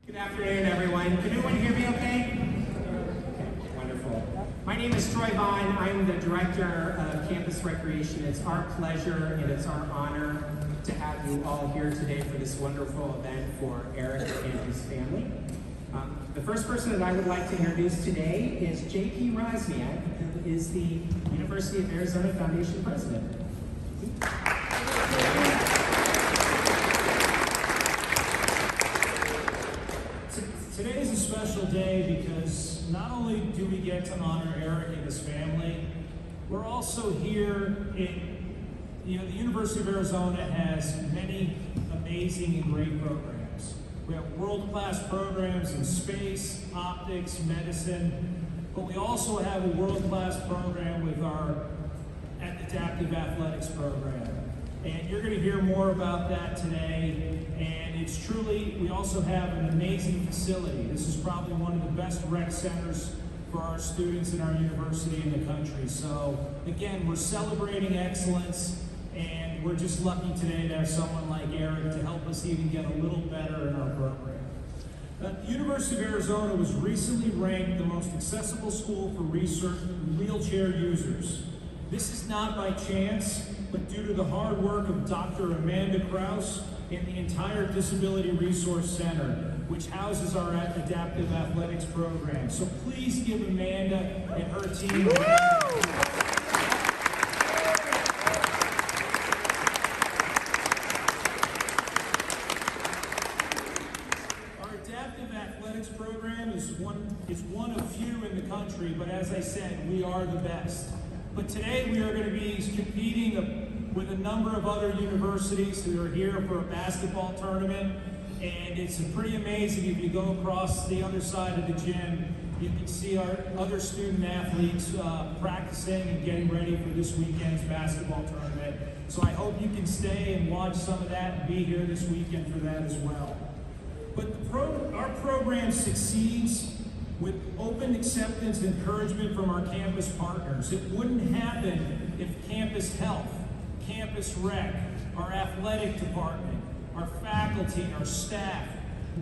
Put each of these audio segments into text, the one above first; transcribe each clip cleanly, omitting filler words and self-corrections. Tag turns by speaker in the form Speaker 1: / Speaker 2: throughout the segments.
Speaker 1: Good afternoon, everyone. Can everyone hear me okay? Okay, wonderful. My name is Troy Vaughn. I'm the Director of Campus Recreation. It's our pleasure and it's our honor to have you all here today for this wonderful event for Eric and his family. The first person that I would like to introduce today is J.P. Rosniak, who is the University of Arizona Foundation President.
Speaker 2: Today is a special day because not only do we get to honor Eric and his family, we're also here the University of Arizona has many amazing and great programs. We have world-class programs in space, optics, medicine, but we also have a world-class program with our adaptive athletics program. And you're going to hear more about that today. And it's truly, we also have an amazing facility. This is probably one of the best rec centers for our students in our university in the country. So again, we're celebrating excellence, and we're just lucky today to have someone like Eric to help us even get a little better in our program. The University of Arizona was recently ranked the most accessible school for wheelchair users. This is not by chance, but due to the hard work of Dr. Amanda Krause and the entire Disability Resource Center, which houses our adaptive athletics program. So please give Amanda and her team a round. Our adaptive athletics program is one of few in the country, but as I said, we are the best. But today we are going to be competing with a number of other universities who are here for a basketball tournament. And it's pretty amazing. If you go across the other side of the gym, you can see our other student athletes practicing and getting ready for this weekend's basketball tournament. So I hope you can stay and watch some of that and be here this weekend for that as well. But our program succeeds with open acceptance and encouragement from our campus partners. It wouldn't happen if campus health, campus rec, our athletic department, our faculty, our staff,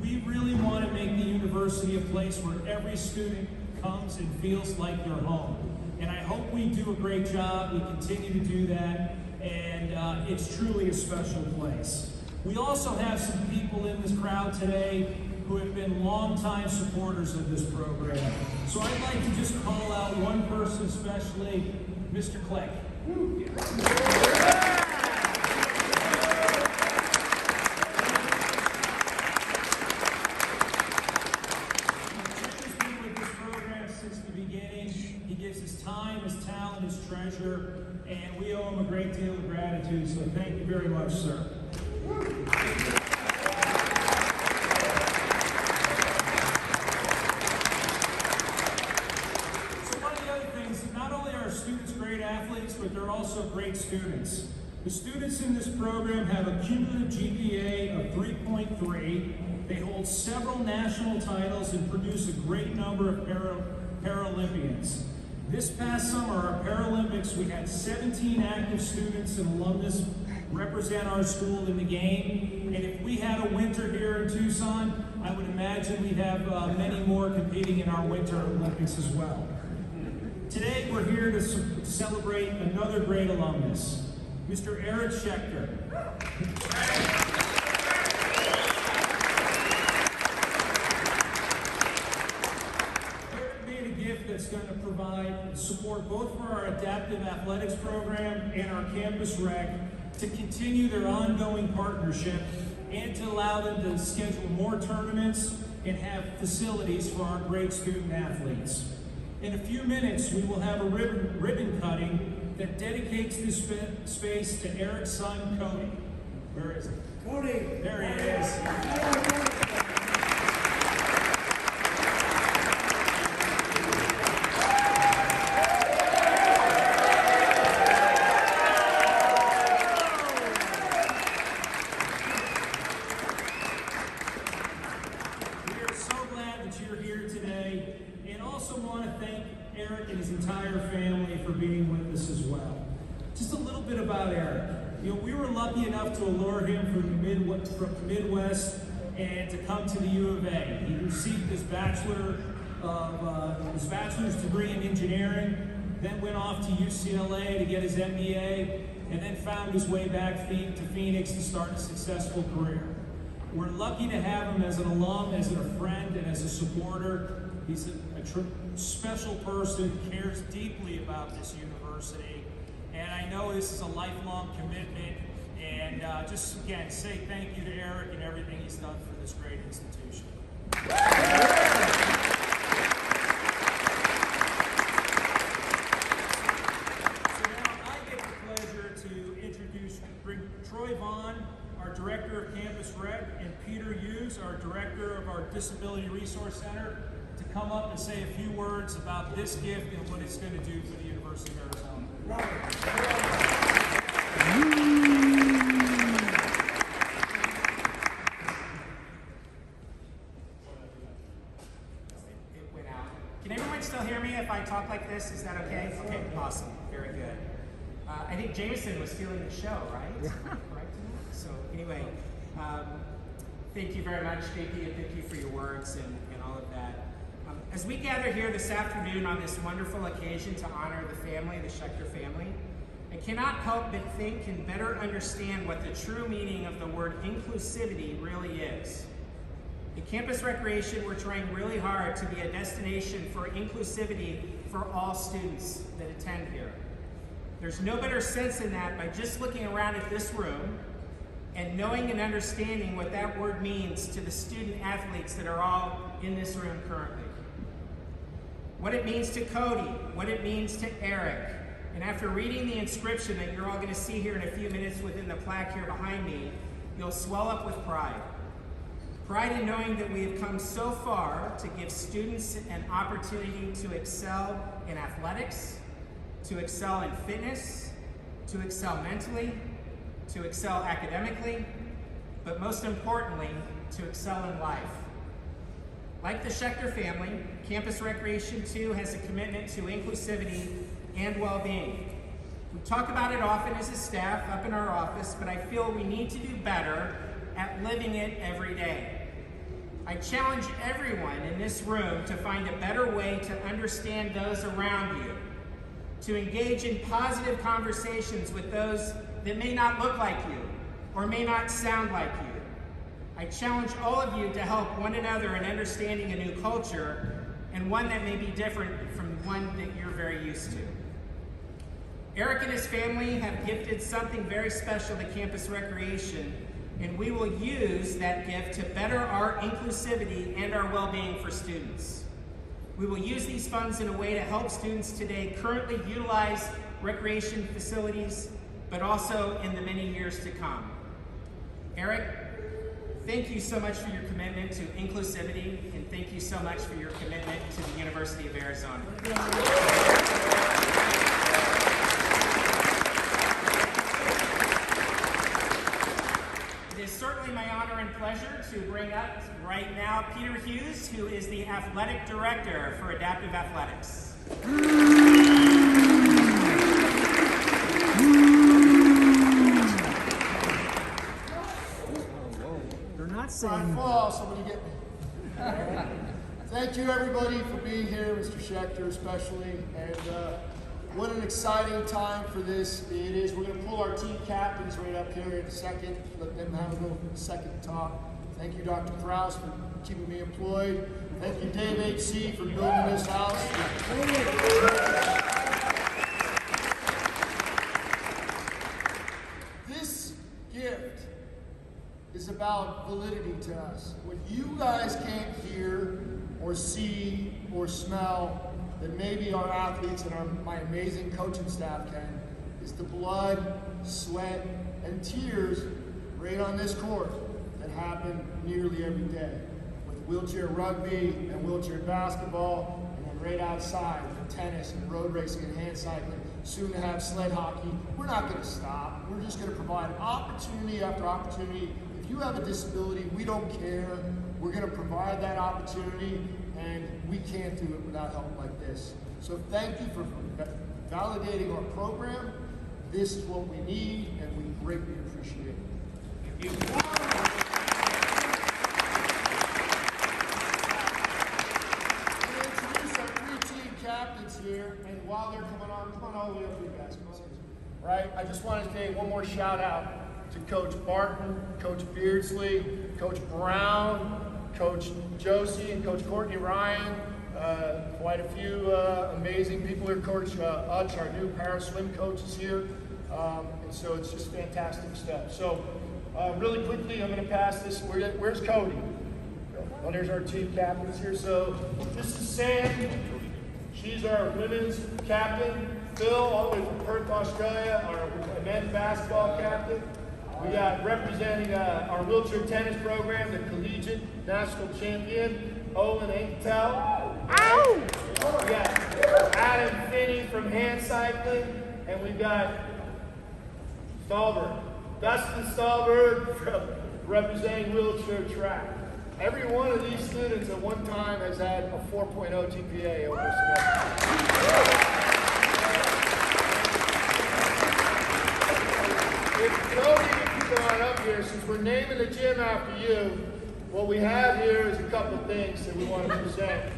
Speaker 2: we really want to make the university a place where every student comes and feels like they're home. And I hope we do a great job, we continue to do that, and it's truly a special place. We also have some people in this crowd today who have been longtime supporters of this program. So I'd like to just call out one person especially, Mr. Kleck. He's been with this program since the beginning. He gives his time, his talent, his treasure, and we owe him a great deal of gratitude, so thank you very much, sir. But they're also great students. The students in this program have a cumulative GPA of 3.3. They hold several national titles and produce a great number of Paralympians. This past summer, our Paralympics, we had 17 active students and alumnus represent our school in the game. And if we had a winter here in Tucson, I would imagine we'd have many more competing in our Winter Olympics as well. Today, we're here to celebrate another great alumnus, Mr. Cody Schechter. Eric made a gift that's going to provide support both for our adaptive athletics program and our campus rec to continue their ongoing partnership and to allow them to schedule more tournaments and have facilities for our great student athletes. In a few minutes, we will have a ribbon cutting that dedicates this space to Eric's son, Cody. Where is he?
Speaker 3: Cody!
Speaker 2: There he is. We are so glad that you're here today. And also want to thank Eric and his entire family for being with us as well. Just a little bit about Eric. We were lucky enough to allure him from the Midwest and to come to the U of A. He received his bachelor's degree in engineering, then went off to UCLA to get his MBA, and then found his way back to Phoenix to start a successful career. We're lucky to have him as an alum, as a friend, and as a supporter. He's a special person, cares deeply about this university, and I know this is a lifelong commitment. And just again, say thank you to Eric and everything he's done for this great institution. So now I get the pleasure to bring Troy Vaughn, our Director of Campus Rec, and Peter Hughes, our Director of our Disability Resource Center, to come up and say a few words about this gift and what it's going to do for the University of Arizona.
Speaker 1: Can everyone still hear me if I talk like this? Is that okay? Okay, awesome. Very good. I think Jameson was stealing the show, right? Yeah. Right. So anyway, thank you very much, JP, and thank you for your words and all of that. As we gather here this afternoon on this wonderful occasion to honor the family, the Schechter family, I cannot help but think and better understand what the true meaning of the word inclusivity really is. At Campus Recreation, we're trying really hard to be a destination for inclusivity for all students that attend here. There's no better sense in that by just looking around at this room and knowing and understanding what that word means to the student athletes that are all in this room currently. What it means to Cody, what it means to Eric, and after reading the inscription that you're all going to see here in a few minutes within the plaque here behind me, you'll swell up with pride. Pride in knowing that we have come so far to give students an opportunity to excel in athletics, to excel in fitness, to excel mentally, to excel academically, but most importantly, to excel in life. Like the Schechter family, Campus Recreation too has a commitment to inclusivity and well-being. We talk about it often as a staff up in our office, but I feel we need to do better at living it every day. I challenge everyone in this room to find a better way to understand those around you, to engage in positive conversations with those that may not look like you or may not sound like you. I challenge all of you to help one another in understanding a new culture and one that may be different from one that you're very used to. Eric and his family have gifted something very special to Campus Recreation, and we will use that gift to better our inclusivity and our well-being for students. We will use these funds in a way to help students today currently utilize recreation facilities, but also in the many years to come. Eric, thank you so much for your commitment to inclusivity, and thank you so much for your commitment to the University of Arizona. It is certainly my honor and pleasure to bring up right now Peter Hughes, who is the Athletic Director for Adaptive Athletics.
Speaker 3: They're not saying...
Speaker 4: I fall, somebody get me. Thank you everybody for being here, Mr. Schechter especially, and what an exciting time for this it is. We're going to pull our team captains right up here in a second, let them have a little second talk. Thank you, Dr. Krause, for keeping me employed. Thank you, Dave H.C., for building this house. This gift is about validity to us. What you guys can't hear or see or smell that maybe our athletes and my amazing coaching staff can, is the blood, sweat, and tears right on this court that happen nearly every day. With wheelchair rugby and wheelchair basketball, and then right outside with tennis and road racing and hand cycling, soon to have sled hockey. We're not going to stop. We're just going to provide opportunity after opportunity. If you have a disability, we don't care. We're going to provide that opportunity, and we can't do it without help like this. So thank you for validating our program. This is what we need, and we greatly appreciate it.
Speaker 1: Thank you.
Speaker 4: right? I just want to say one more shout out to Coach Barton, Coach Beardsley, Coach Brown, Coach Josie, and Coach Courtney Ryan. Quite a few amazing people here. Coach Utch, our new para swim coach, is here. And so it's just fantastic stuff. So really quickly, I'm going to pass this. Where's Cody? Well, there's our team captains here. So this is Sam. She's our women's captain. Phil, all the way from Perth, Australia, our men's basketball captain. We got representing our wheelchair tennis program, the collegiate national champion, Olin Enkel. Ow! We got Adam Finney from hand cycling, and we've got Stahlberg, Dustin Stahlberg from representing wheelchair track. Every one of these students at one time has had a 4.0 GPA over semester. If Cody can come on up here, since we're naming the gym after you, what we have here is a couple of things that we want to present.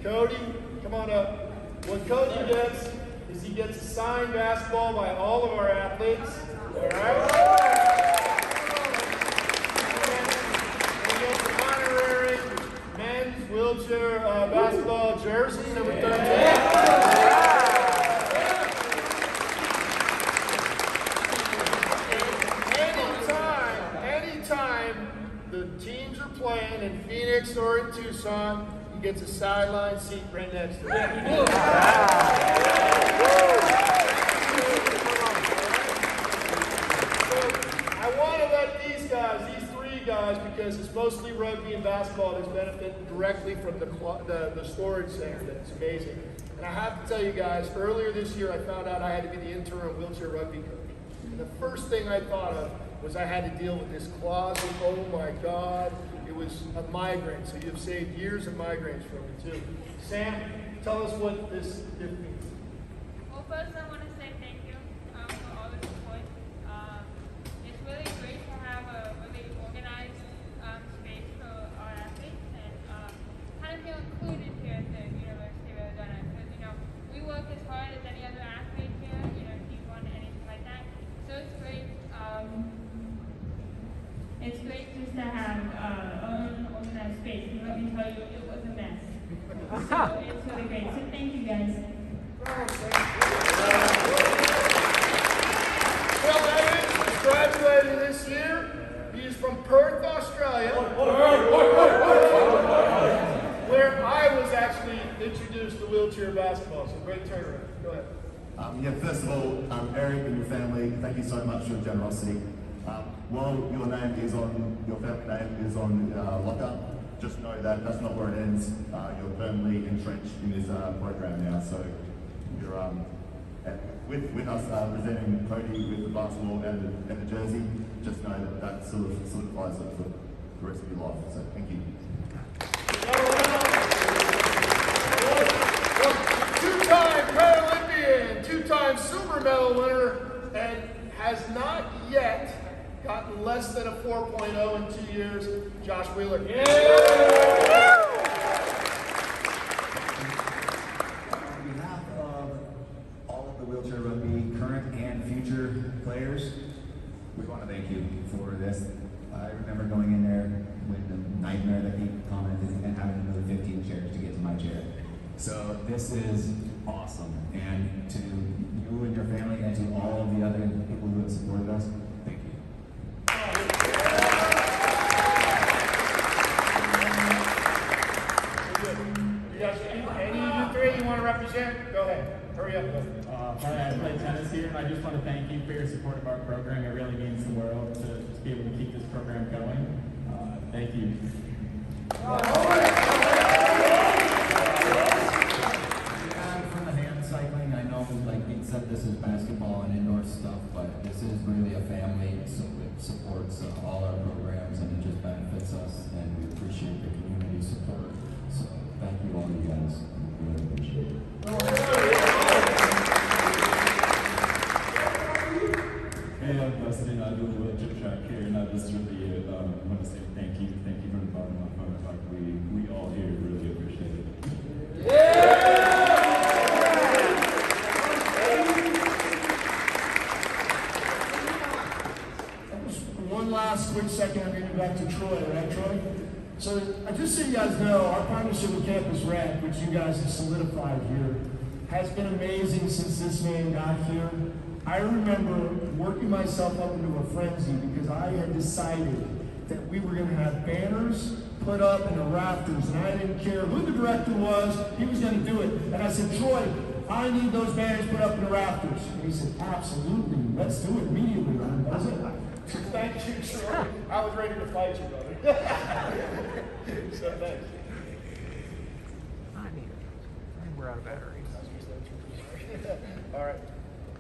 Speaker 4: Cody, come on up. What Cody gets is he gets a signed basketball by all of our athletes. All right? And he gets an honorary men's wheelchair basketball jersey, number 13. Anytime the teams are playing in Phoenix or in Tucson, he gets a sideline seat right next to him. I want to let these three guys, because it's mostly rugby and basketball that's benefiting directly from the storage center. That's amazing. And I have to tell you guys, earlier this year I found out I had to be the interim wheelchair rugby coach. And the first thing I thought of was I had to deal with this closet. Oh my God. It was a migraine. So you've saved years of migraines from me too. Sam, tell us what this gift means.
Speaker 5: Well, first I want to say thank you for all the support. It's really great to have a really organized space for our athletes and kind of feel included here at the University of Arizona. Because, we work as hard as any other athlete here, D1, anything like that. So it's great. It's great just to have an organized space. And let me tell you, it was a mess. So it's really great. So thank you guys.
Speaker 4: Phil Evans is graduating this year. He is from Perth, Australia, where I was actually introduced to wheelchair basketball. So great turnaround. Go ahead.
Speaker 6: First of all, Eric and your family, thank you so much for your generosity. While your name is on, your family name is on lockup, just know that that's not where it ends. You're firmly entrenched in this program now. So you're with us presenting Cody with the basketball and the jersey. Just know that sort of solidifies it for the rest of your life. So thank you.
Speaker 4: Two-time Paralympian, two-time silver medal winner, and has not yet gotten less than a 4.0 in 2 years, Josh Wheeler.
Speaker 7: On behalf of all of the wheelchair rugby current and future players, we want to thank you for this. I remember going in there with the nightmare that people commented and having to move 15 chairs to get to my chair. So this is awesome. And to you and your family and to all of the other people who have supported us, thank you.
Speaker 4: You guys, any of you three you want to represent? Go ahead. Hurry up.
Speaker 8: Hi, I play tennis here, and I just want to thank you for your support of our program. It really means the world to just be able to keep this program going. Thank you.
Speaker 7: From the hand cycling, I know, like Pete said, this is basketball and indoor stuff, but this is really a family, so it supports all our programs, and it just benefits us, and we appreciate the community support. So thank you all, you guys. We really appreciate it.
Speaker 8: Hey, I'm Dustin. I do a chip track here, and I just really want to say thank you. Thank you from the bottom of my heart. We
Speaker 4: back to Troy, right, Troy? So, just so you guys know, our partnership with Campus Rec, which you guys have solidified here, has been amazing since this man got here. I remember working myself up into a frenzy because I had decided that we were going to have banners put up in the rafters, and I didn't care who the director was, he was going to do it. And I said, Troy, I need those banners put up in the rafters. And he said, absolutely, let's do it immediately, Ron. That was it. Thank you, Troy. I was ready to fight you, brother. So thanks.
Speaker 3: We're out of batteries.
Speaker 4: All right,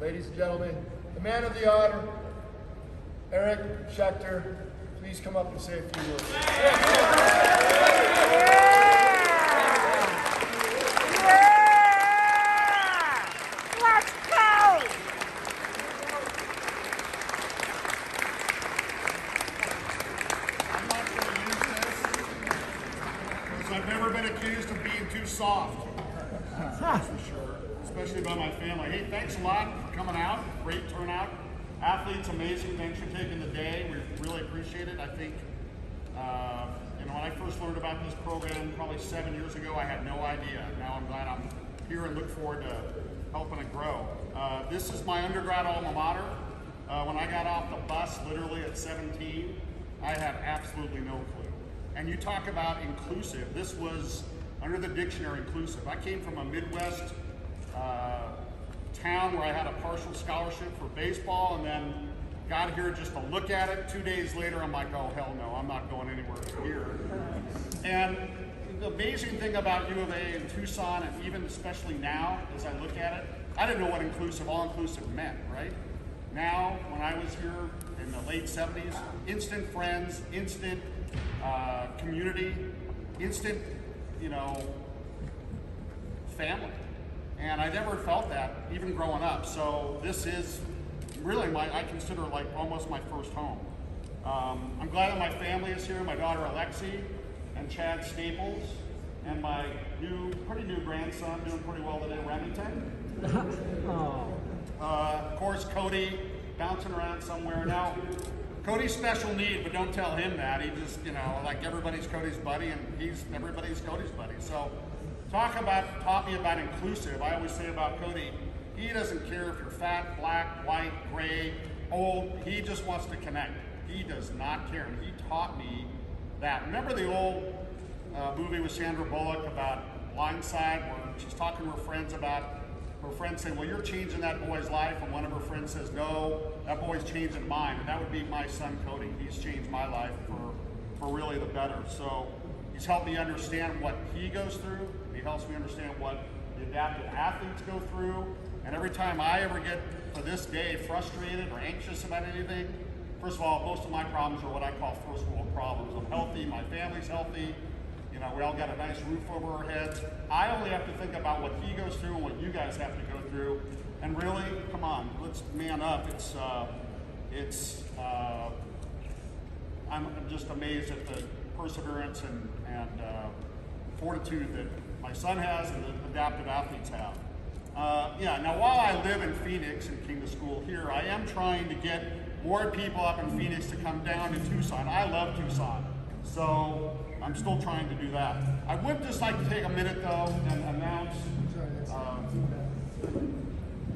Speaker 4: ladies and gentlemen, the man of the hour, Eric Schechter, please come up and say a few words.
Speaker 9: Let's go!
Speaker 10: I'm not going to use this because I've never been accused of being too soft. That's for sure, especially by my family. Hey, thanks a lot for coming out. Great turnout. Athletes, amazing. Thanks for taking the day. We really appreciate it. I think, when I first learned about this program probably 7 years ago, I had no idea. Now I'm glad I'm here and look forward to helping it grow. This is my undergrad alma mater. When I got off the bus, literally at 17, I had absolutely no clue. And you talk about inclusive. This was under the dictionary inclusive. I came from a Midwest town where I had a partial scholarship for baseball, and then got here just to look at it. 2 days later, I'm like, oh, hell no, I'm not going anywhere here. And the amazing thing about U of A and Tucson, and even especially now, as I look at it, I didn't know what inclusive, all-inclusive meant, right? Now, when I was here in the late 70s, instant friends, instant community, instant, family. And I never felt that, even growing up. So this is really I consider like almost my first home. I'm glad that my family is here, my daughter Alexi and Chad Staples, and my pretty new grandson doing pretty well today, Remington. Of course, Cody bouncing around somewhere. Now, Cody's special need, but don't tell him that. He just, like everybody's Cody's buddy, and everybody's Cody's buddy. So taught me about inclusive. I always say about Cody, he doesn't care if you're fat, black, white, gray, old. He just wants to connect. He does not care. And he taught me that. Remember the old movie with Sandra Bullock about Blindside, where she's talking to her friends about her friend saying, well, you're changing that boy's life. And one of her friends says, no, that boy's changing mine. And that would be my son, Cody. He's changed my life for really the better. So he's helped me understand what he goes through. He helps me understand what the adaptive athletes go through. And every time I ever get, to this day, frustrated or anxious about anything, first of all, most of my problems are what I call first world problems. I'm healthy, my family's healthy, we all got a nice roof over our heads. I only have to think about what he goes through and what you guys have to go through. And really, come on, let's man up. I'm just amazed at the perseverance and fortitude that my son has and the adaptive athletes have. Now while I live in Phoenix and came to school here, I am trying to get more people up in Phoenix to come down to Tucson. I love Tucson, so I'm still trying to do that. I would just like to take a minute though and announce,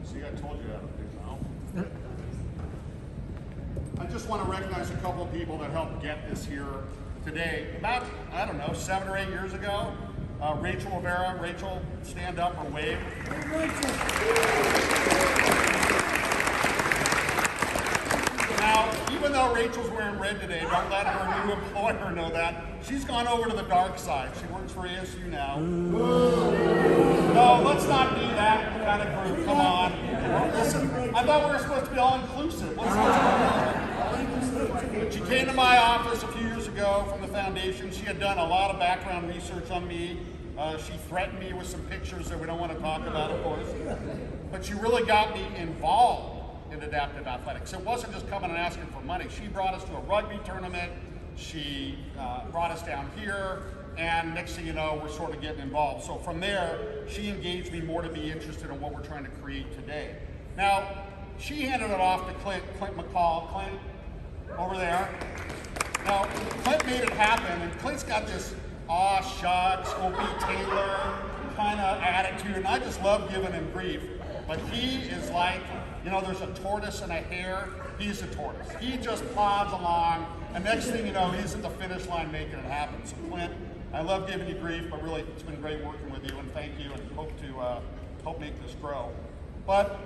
Speaker 10: see, I told you that, I just want to recognize a couple of people that helped get this here today. About, 7 or 8 years ago, Rachel Rivera. Rachel, stand up or wave. Now, even though Rachel's wearing red today, don't let her new employer know that. She's gone over to the dark side. She works for ASU now. No, let's not be that kind of group. Come on. Listen, I thought we were supposed to be all inclusive. What's going on? She came to my office a few years ago from the foundation. She had done a lot of background research on me. She threatened me with some pictures that we don't want to talk about, of course. But she really got me involved in adaptive athletics. It wasn't just coming and asking for money. She brought us to a rugby tournament. She brought us down here. And next thing you know, we're sort of getting involved. So from there, she engaged me more to be interested in what we're trying to create today. Now, she handed it off to Clint McCall. Clint, over there. Now, Clint made it happen, and Clint's got this aw shucks, Opie Taylor kind of attitude, and I just love giving him grief. But he is like, there's a tortoise and a hare. He's a tortoise. He just plods along, and next thing you know, he's at the finish line making it happen. So Clint, I love giving you grief, but really, it's been great working with you, and thank you, and hope to help make this grow. But,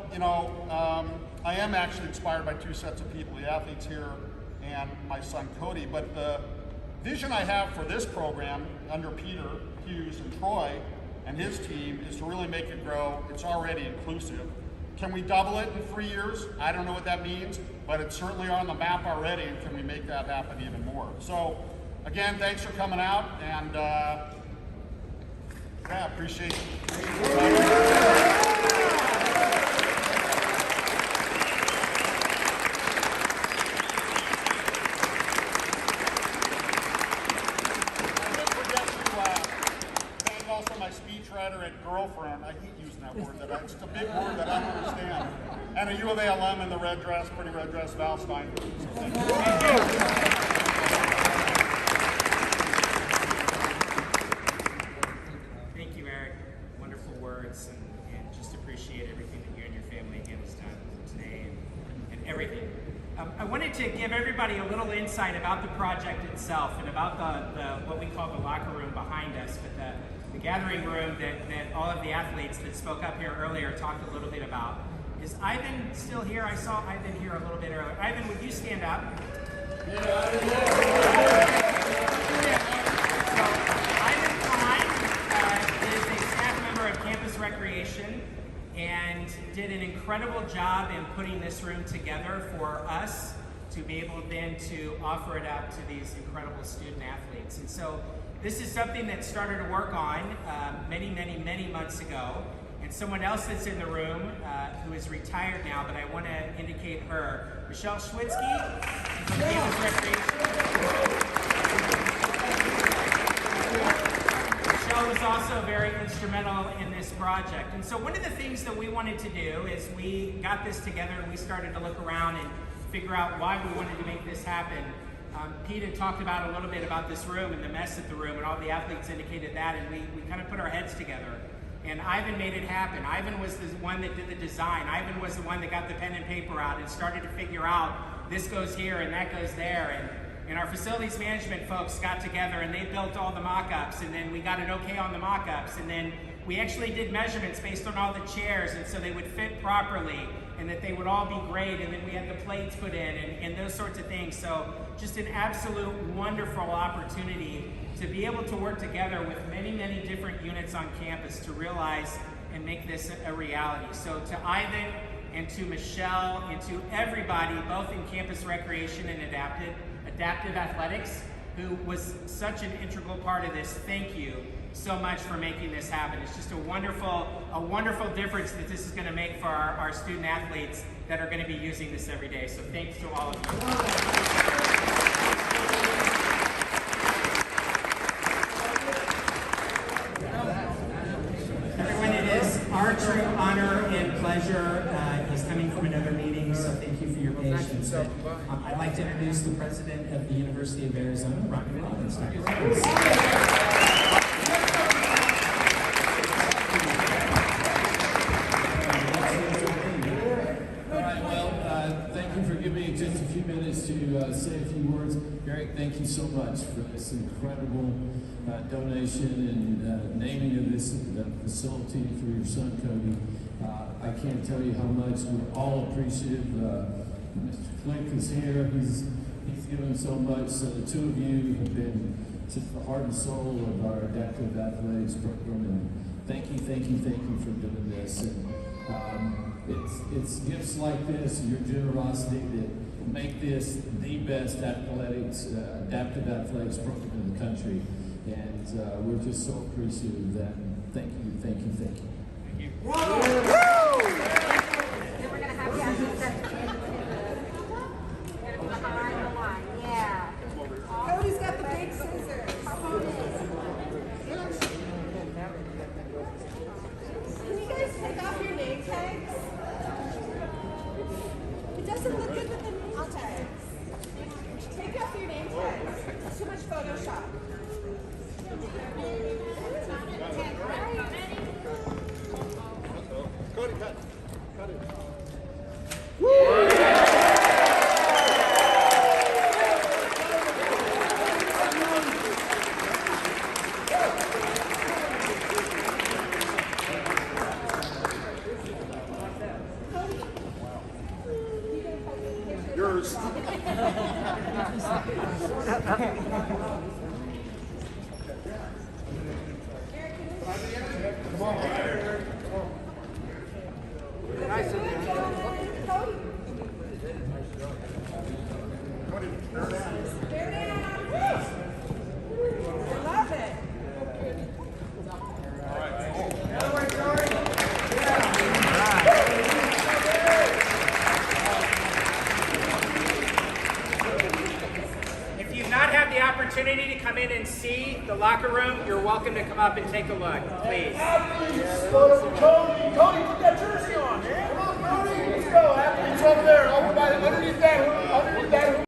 Speaker 10: I am actually inspired by two sets of people, the athletes here and my son Cody. But the vision I have for this program under Peter Hughes and Troy and his team is to really make it grow. It's already inclusive. Can we double it in 3 years? I don't know what that means, but it's certainly on the map already, and can we make that happen even more? So, again, thanks for coming out, and yeah, appreciate it. And girlfriend, I hate using that word. It's a big word that I don't understand. And a U of A alum in the red dress, pretty red dress, Val Steinberg. So thank you.
Speaker 1: Thank you, Eric. Wonderful words, and just appreciate everything that you and your family again has done today and everything. I wanted to give everybody a little insight about the project itself and about the what we call the locker room behind us, but the gathering room that all of the athletes that spoke up here earlier talked a little bit about. Is Ivan still here? I saw Ivan here a little bit earlier. Ivan, would you stand up? So Ivan Klein is a staff member of Campus Recreation and did an incredible job in putting this room together for us to be able then to offer it out to these incredible student athletes. And so this is something that started to work on many months ago. And someone else that's in the room who is retired now, but I want to indicate her, Michelle Schwitzky from Campus Recreation. Michelle was also very instrumental in this project. And so one of the things that we wanted to do is we got this together and we started to look around and figure out why we wanted to make this happen. Pete had talked about a little bit about this room and the mess of the room, and all the athletes indicated that, and we kind of put our heads together. And Ivan made it happen. Ivan was the one that did the design. Ivan was the one that got the pen and paper out and started to figure out this goes here and that goes there. And our facilities management folks got together and they built all the mock-ups, and then we got an okay on the mock-ups, and then we actually did measurements based on all the chairs, and so they would fit properly and that they would all be great, and then we had the plates put in and those sorts of things. So just an absolute wonderful opportunity to be able to work together with many different units on campus to realize and make this a reality. So to Ivan and to Michelle and to everybody, both in campus recreation and adaptive athletics, who was such an integral part of this, thank you so much for making this happen. It's just a wonderful difference that this is going to make for our student athletes that are going to be using this every day. So thanks to all of you. Everyone, it is our true honor and pleasure. He's coming from another meeting, so thank you for your patience. But, I'd like to introduce the president of the University of Arizona, Rocky Robbins. Dr. Robbins.
Speaker 11: Just a few minutes to say a few words. Eric, thank you so much for this incredible donation and naming of this facility for your son, Cody. I can't tell you how much we're all appreciative. Mr. Flink is here. He's given so much. The two of you have been just the heart and soul of our adaptive athletics program. And thank you for doing this. And it's gifts like this, your generosity, that make this the best adaptive athletics program in the country. And we're just so appreciative of that. Thank you.
Speaker 1: Thank you.
Speaker 9: Woo! Then we're going to have you behind the line. Yeah. Cody's got the big scissors. Can you guys take off your name tags? It doesn't look good with the name tags. Take off your name tags. Photoshop.
Speaker 10: Cody, cut. Cut it. Yours.
Speaker 9: Love it.
Speaker 1: If you've not had the opportunity to come in and see the locker room, you're welcome to come up and take a look, please.
Speaker 4: Athletes, Cody.